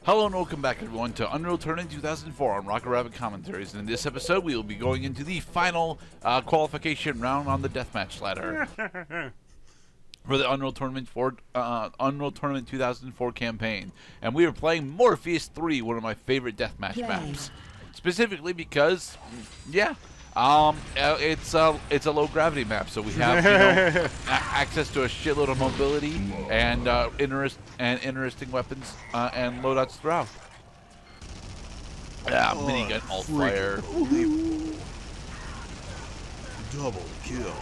Hello and welcome back everyone to Unreal Tournament 2004 on Rocket Rabbit Commentaries. And in this episode we will be going into the final qualification round on the Deathmatch ladder for the Unreal Tournament 2004 campaign. And we are playing Morpheus 3, one of my favorite Deathmatch maps. Specifically because, it's a low gravity map, so we have access to a shitload of mobility and interesting weapons and loadouts throughout. Minigun alt fire. Double kill.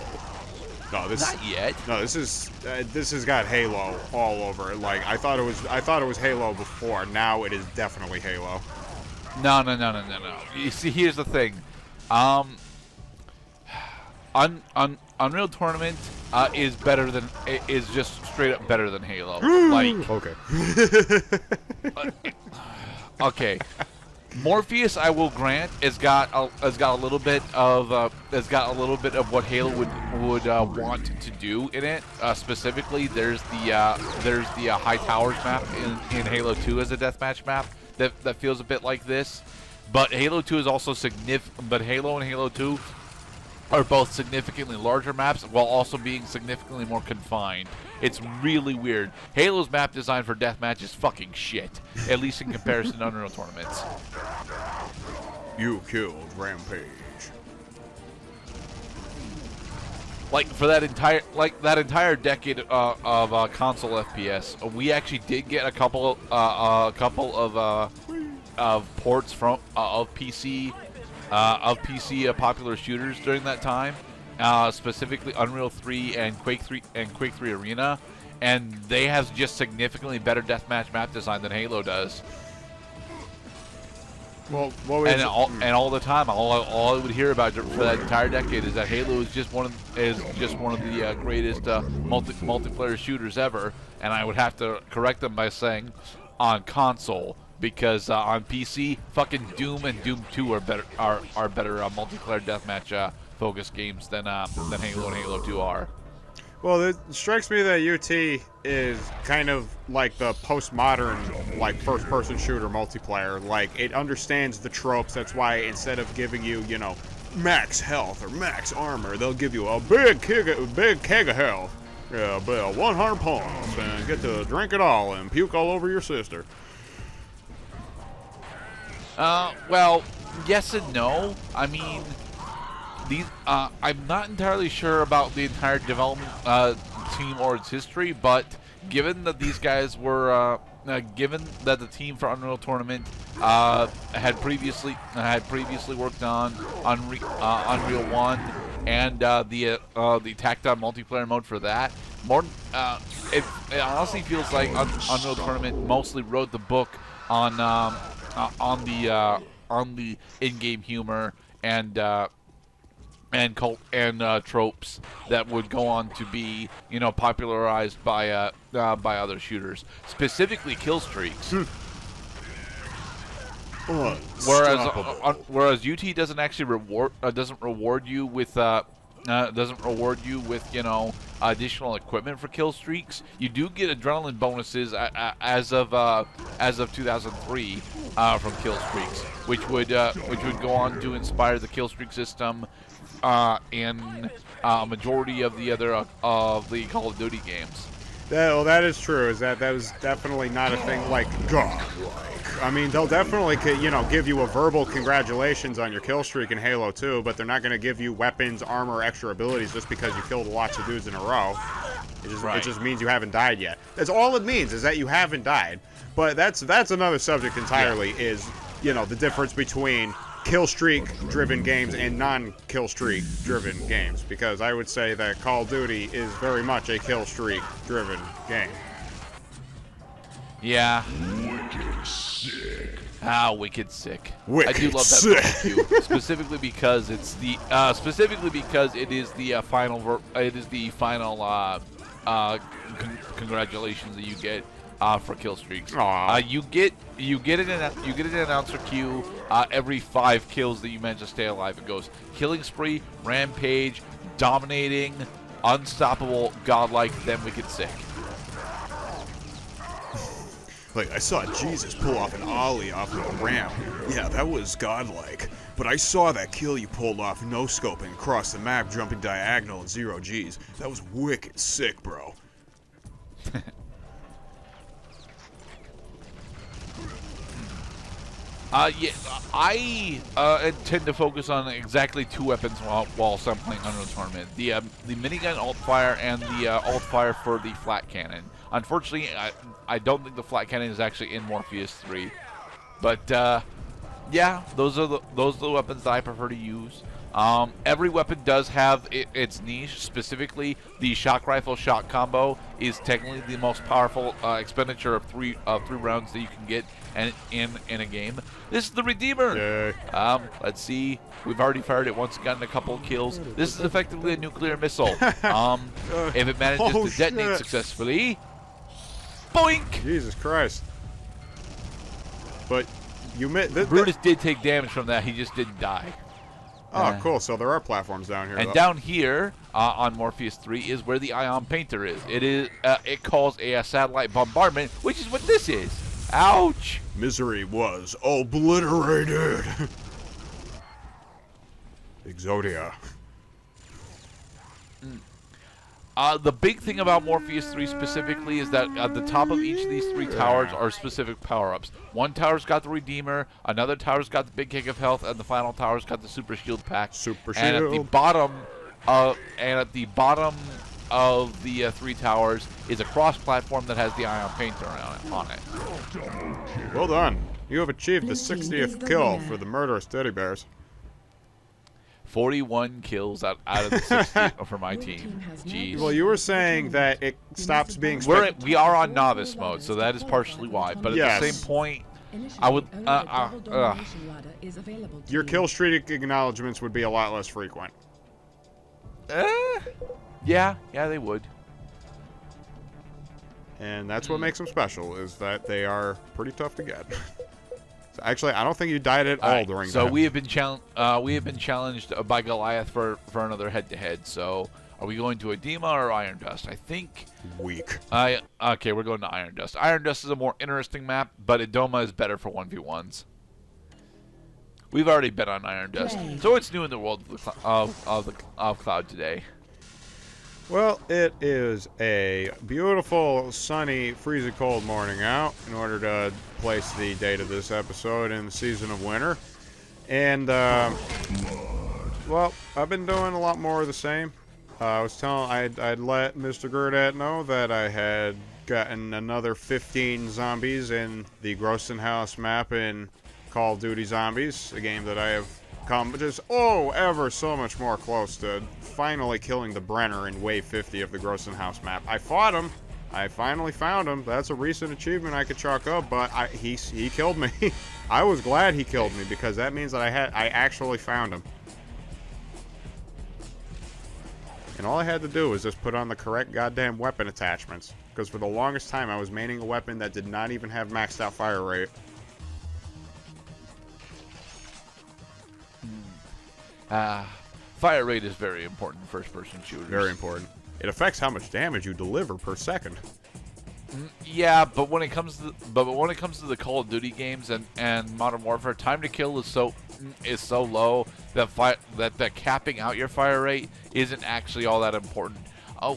No, Not yet. No, this has got Halo all over it. Like I thought it was Halo before. Now it is definitely Halo. No. You see, here's the thing. Unreal Tournament is just straight up better than Halo. Like, okay. Okay. Morpheus, I will grant, has got a little bit of what Halo would want to do in it. Specifically, there's the high towers map in Halo 2 as a deathmatch map that feels a bit like this. But Halo 2 is also significant. But Halo and Halo 2 are both significantly larger maps while also being significantly more confined. It's really weird. Halo's map design for deathmatch is fucking shit, at least in comparison to Unreal Tournaments. You killed Rampage. Like for that entire decade of console FPS, we actually did get a couple of ports from of PC popular shooters during that time, specifically Unreal 3 and Quake 3 Arena, and they have just significantly better deathmatch map design than Halo does. Well, all the time, all I would hear about for that entire decade is that Halo is just one of the greatest multiplayer shooters ever, and I would have to correct them by saying on console. Because on PC, fucking Doom and Doom 2 are better multiplayer deathmatch focused games than Halo and Halo 2 are. Well, it strikes me that UT is kind of like the postmodern, like first-person shooter multiplayer. Like it understands the tropes. That's why instead of giving you, max health or max armor, they'll give you a big keg of health, but 100 pumps, and get to drink it all and puke all over your sister. Well, yes and no. I mean, I'm not entirely sure about the entire development team or its history, but given that these guys were, given that the team for Unreal Tournament had previously worked on Unreal 1 and the tacked-on multiplayer mode for that, it honestly feels like Unreal Tournament mostly wrote the book on the in-game humor and tropes that would go on to be popularized by other shooters, specifically kill streaks. Whereas UT doesn't actually reward you with additional equipment for kill streaks. You do get adrenaline bonuses as of 2003 from kill streaks, which would go on to inspire the kill streak system in a majority of the other of the Call of Duty games. That is true. That was definitely not a thing like godlike. I mean, they'll definitely, give you a verbal congratulations on your kill streak in Halo 2, but they're not going to give you weapons, armor, extra abilities just because you killed lots of dudes in a row. It just means you haven't died yet. That's all it means, is that you haven't died. But that's another subject entirely, is, the difference between kill streak driven games and non-kill streak driven games, because I would say that Call of Duty is very much a kill streak driven game. Yeah. Wicked sick. Wicked sick. Wicked I do love that barbecue, specifically because it is the final congratulations that you get for kill streaks. You get an announcer queue every 5 kills that you manage to stay alive. It goes killing spree, rampage, dominating, unstoppable, godlike, then wicked sick. Like, I saw Jesus pull off an ollie off of a ramp. Yeah, that was godlike. But I saw that kill you pulled off no-scoping across the map, jumping diagonal at 0 Gs. That was wicked sick, bro. Yeah, I tend to focus on exactly 2 weapons while I'm playing Unreal Tournament. The minigun alt-fire and the alt-fire for the flat cannon. Unfortunately, I don't think the flat cannon is actually in Morpheus 3. But, yeah, those are the weapons that I prefer to use. Every weapon does have its niche. Specifically, the shock rifle shot combo is technically the most powerful expenditure of three rounds that you can get in a game. This is the Redeemer. Yay. Let's see. We've already fired it once and gotten a couple of kills. This is effectively a nuclear missile. If it manages to detonate successfully, boink! Jesus Christ. But you Brutus did take damage from that. He just didn't die. Oh, cool. So there are platforms down here. And down here on Morpheus 3 is where the Ion Painter is. It calls a satellite bombardment, which is what this is. Ouch! Misery was obliterated. Exodia. The big thing about Morpheus 3 specifically is that at the top of each of these 3 towers are specific power-ups. One tower's got the Redeemer, another tower's got the Big Kick of Health, and the final tower's got the Super Shield pack. Super And Shield. at the bottom of the 3 towers is a cross-platform that has the Ion Painter on it. Well done. You have achieved the 60th kill for the murderous teddy bears. 41 kills out of the 60 for my team. Jeez. Well, you were saying that it stops being we are on novice mode, so that is partially why. But at the same point, I would your kill streak acknowledgements would be a lot less frequent. Yeah, they would. And that's what makes them special, is that they are pretty tough to get. So actually, I don't think you died at all during that. So we have been challenged by Goliath for another head-to-head. So are we going to Edema or Iron Dust? I think weak. Okay, we're going to Iron Dust. Iron Dust is a more interesting map, but Edoma is better for 1v1s. We've already been on Iron Dust, so it's new in the world of Cloud today. Well, it is a beautiful, sunny, freezing cold morning out in order to place the date of this episode in the season of winter. And, well, I've been doing a lot more of the same. I was telling, I'd let Mr. Gerdat know that I had gotten another 15 zombies in the Groston House map in Call of Duty Zombies, a game that I have come just ever so much more close to finally killing the Brenner in Wave 50 of the Groston House map. I fought him. I finally found him. That's a recent achievement I could chalk up, but he killed me. I was glad he killed me because that means that I actually found him. And all I had to do was just put on the correct goddamn weapon attachments, because for the longest time I was maining a weapon that did not even have maxed out fire rate. Fire rate is very important in first-person shooters. Very important. It affects how much damage you deliver per second. Yeah, but when it comes to the Call of Duty games and Modern Warfare, time to kill is so low that capping out your fire rate isn't actually all that important.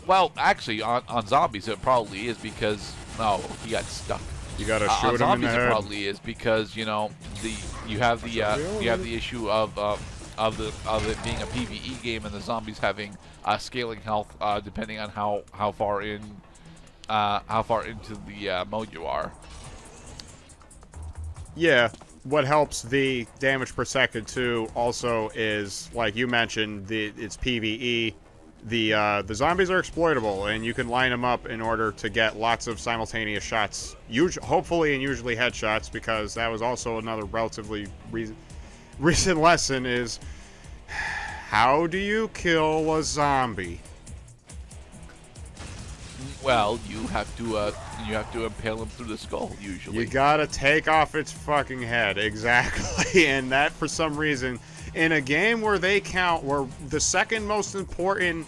Well, actually, on zombies it probably is because he got stuck. You gotta shoot him in the head. It probably is because you have the issue of it being a PvE game and the zombies having scaling health depending on how far into the mode you are. Yeah, what helps the damage per second too also is, like you mentioned, it's PvE. The zombies are exploitable, and you can line them up in order to get lots of simultaneous shots. Hopefully and usually headshots, because that was also another relatively recent lesson is, how do you kill a zombie? Well, you have to impale him through the skull, usually. You gotta take off its fucking head, exactly. And that, for some reason, in a game where where the second most important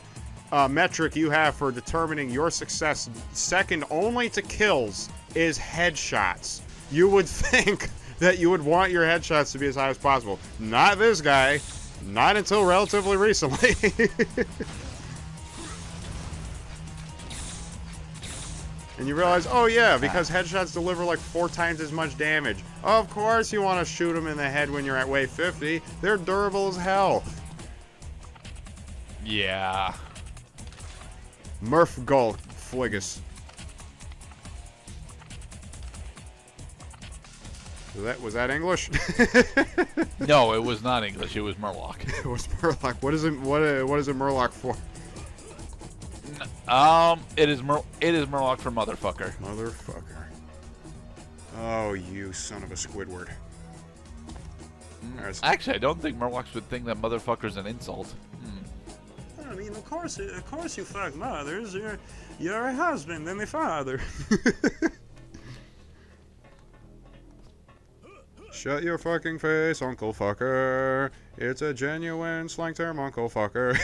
metric you have for determining your success, second only to kills, is headshots. You would think that you would want your headshots to be as high as possible. Not this guy. Not until relatively recently. And you realize, oh yeah, because headshots deliver like 4 times as much damage. Of course you want to shoot them in the head when you're at wave 50. They're durable as hell. Yeah. Murph Gull Fligus. Was that English? No, it was not English. It was Murloc. It was Murloc. What is it Murloc for? It is Murloc for motherfucker. Motherfucker. Oh, you son of a Squidward. Actually, I don't think Murlocs would think that motherfucker's an insult. I mean, of course you fuck mothers. You're a husband and a father. Shut your fucking face, Uncle Fucker. It's a genuine slang term, Uncle Fucker.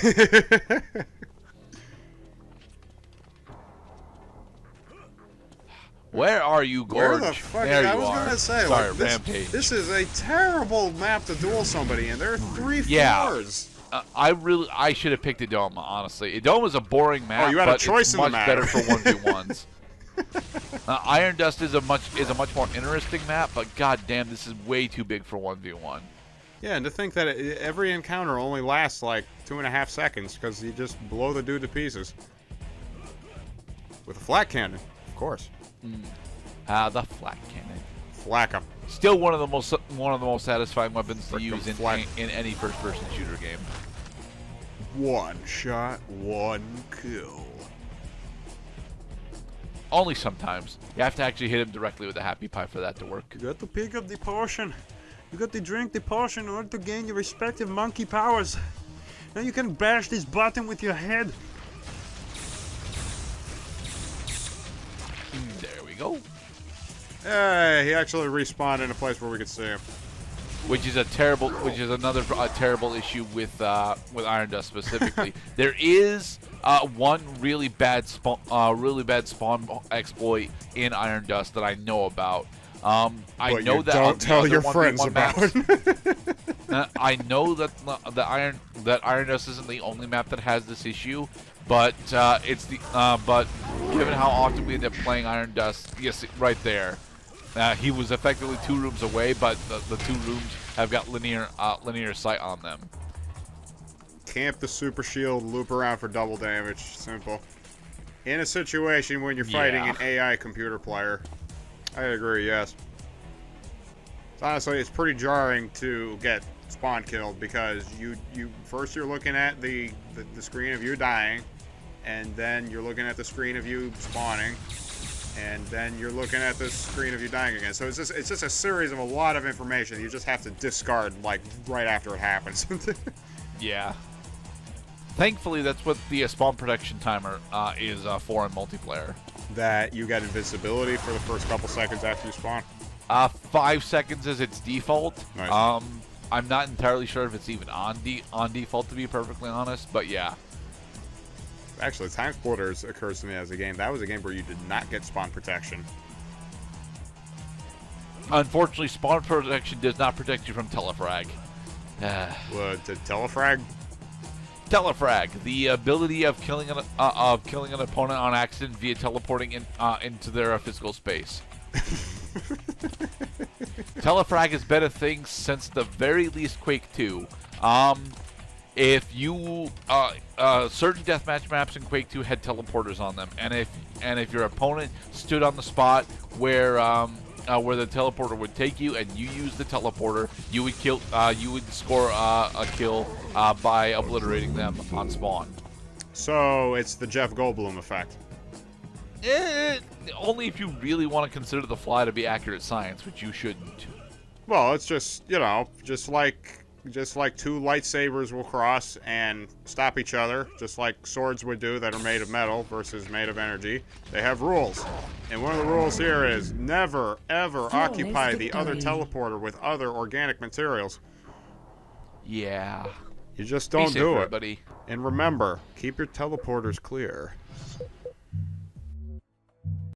Where are you, Gorge? Where the fuck? There I you was are. gonna say, Sorry, like, Rampage. this is a terrible map to duel somebody in. There are 3 Yeah. floors. I should have picked Idoma, honestly. Idoma is a boring map, Oh, you had a but choice it's in the much matter. better for 1v1s. Iron Dust is a much more interesting map, but goddamn, this is way too big for 1v1. Yeah, and to think that every encounter only lasts like 2.5 seconds because you just blow the dude to pieces. With a flat cannon, of course. The flat cannon. Flack 'em. Still one of the most satisfying weapons to Frickin' use in any first-person shooter game. One shot, one kill. Only sometimes. You have to actually hit him directly with a happy pie for that to work. You got to pick up the potion. You got to drink the potion in order to gain your respective monkey powers. Now you can bash this button with your head. There we go. Hey, he actually respawned in a place where we could see him. Which is another terrible issue with Iron Dust specifically. There is one really bad spawn exploit in Iron Dust that I know about. I But know you that don't tell your 1v1 friends about. I know that Iron Dust isn't the only map that has this issue, but but given how often we end up playing Iron Dust, yes, right there. He was effectively 2 rooms away, but the 2 rooms have got linear sight on them. Camp the super shield, loop around for double damage. Simple. In a situation when you're fighting an AI computer player. I agree, yes. Honestly, it's pretty jarring to get spawn killed because first you're looking at the screen of you dying, and then you're looking at the screen of you spawning, and then you're looking at the screen of you dying again. So it's just a series of a lot of information you just have to discard like right after it happens. Yeah. Thankfully, that's what the spawn protection timer is for in multiplayer. That you get invincibility for the first couple seconds after you spawn. 5 seconds is its default. Nice. I'm not entirely sure if it's even on default, to be perfectly honest, but yeah. Actually, Time Splitters occurs to me as a game. That was a game where you did not get spawn protection. Unfortunately, spawn protection does not protect you from telefrag. Did Telefrag? Telefrag, the ability of killing an opponent on accident via teleporting into their physical space. Telefrag has been a thing since the very least Quake 2. If you certain deathmatch maps in Quake 2 had teleporters on them, and if your opponent stood on the spot where the teleporter would take you, and you used the teleporter, you would score a kill by obliterating them on spawn. So it's the Jeff Goldblum effect. Only if you really want to consider the fly to be accurate science, which you shouldn't. Well, it's just, just like 2 lightsabers will cross and stop each other, just like swords would do that are made of metal versus made of energy. They have rules. And one of the rules here is never, ever occupy the other teleporter with other organic materials. Yeah. You just don't do it. Buddy. And remember, keep your teleporters clear.